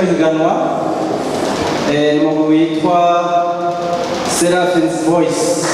rino higanwa mu witwa Seraphim's Voice.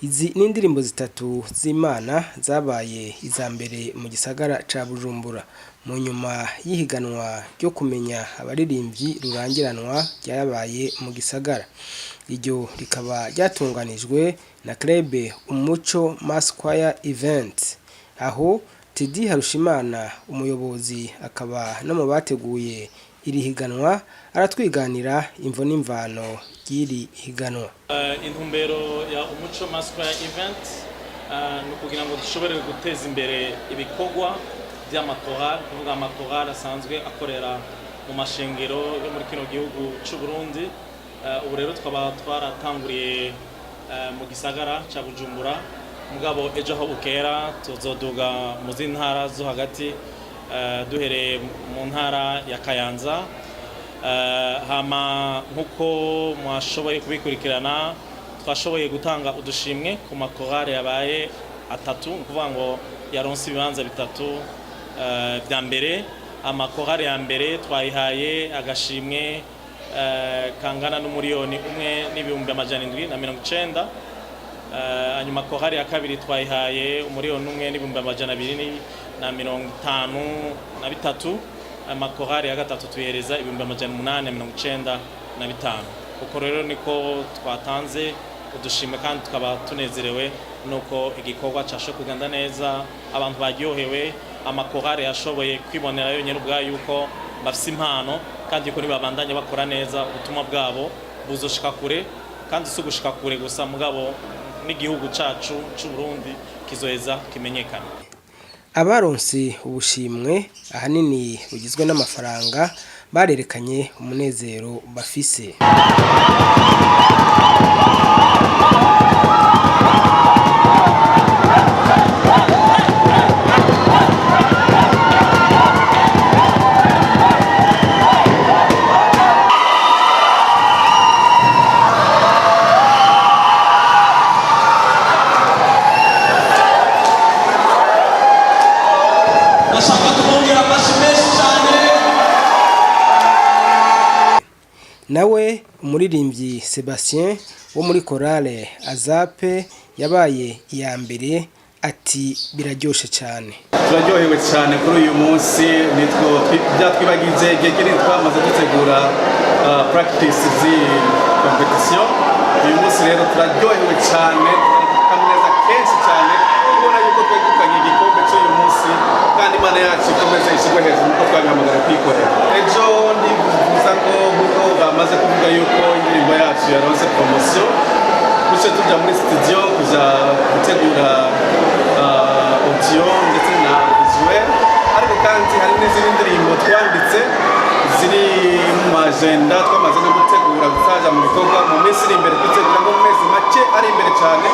Izi ni indirimbo zitatu z'Imana zabaye iza mbere mu gisagara ca Bujumbura mu nyuma y'ihiganwa ryo kumenya abaririmbyi rurangiranwa ryabaye mu gisagara. Iryo rikaba ryatunganijwe na Club Umuco Mass Choir Event, aho Teddy Harushimana umuyobozi akaba no mu bateguye iri higanwa aratwiganira imvo n'imvano y'iri higanwa. Intumbero ya Umuco Mass Choir Event no kugira ngo dushobore guteza imbere ibikorwa by'amakorali, kuvuga amakorali asanzwe akorera mu mashengero yo muri kino gihugu cy'u Burundi. Ubu rero twaba twaratanguriye mu gisagara ca Bujumbura, mugabo ejo aho bukera tuzoduga mu z'intara zo hagati, duhereye mu ntara ya Kayanza. Hama nkuko mwashoboye kubikurikirana, twashoboye gutanga udushimwe ku makorali yabaye atatu, kuvuga ngo yaronse ibibanza bitatu bya mbere. Amakorali ya mbere twayihaye agashimwe kangana n'umuriyoni umwe n'ibihumbi amajana 790. Hanyuma korali ya kabiri twayihaye umuriyoni umwe n'ibihumbi amajana 253. Amakorali ya gatatu tuyihereza ibihumbi amajana 895. Uko rero niko twatanze udushimwe kandi tukaba tunezerewe nuko igikorwa cyasho kugenda neza, abantu baryohewe, amakorali yashoboye kwibonera yonyine ubwayo yuko bafise impano kandi ko nibabandanye bakora neza ubutumwa bwabo buzoshika kure, kandi si gushika kure gusa mugabo n'igihugu cacu c'u Burundi kizoheza kimenyekana. Abaronse ubushimwe ahanini bugizwe n'amafaranga barerekanye umunezero bafise. Nawe umuririmbyi Sebastien wo muri korale Azape yabaye iya mbere ati biraryoshe cyane. Turaryohewe cyane kuri uyu munsi, nitwo byatwibagize igihe twamaze gutegura practice zi competition. Uyu munsi rero turaryohewe cyane, turakameza kenshi cyane kubona yuko twegukanye igikombe cy'uyu munsi, kandi Imana yacu ikomeze ishigwe hejuru nuko twabihamagara kwikorera. Ejo ndifuza ko nkuko bamaze kuvuga yuko indirimbo yacu yaronse promotion, gusa tujya muri studio kuja gutegura audio ndetse na visuel, ariko kandi hari n'izindi ndirimbo twanditse ziri mu agenda twamaze no gutegura gusaja mu bikorwa mu minsi iri imbere, twitegura mu mezi make ari imbere cyane,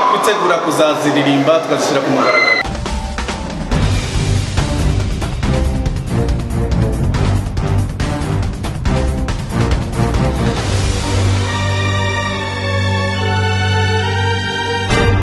twitegura kuzaziririmba tukazishyira ku mugaragaro.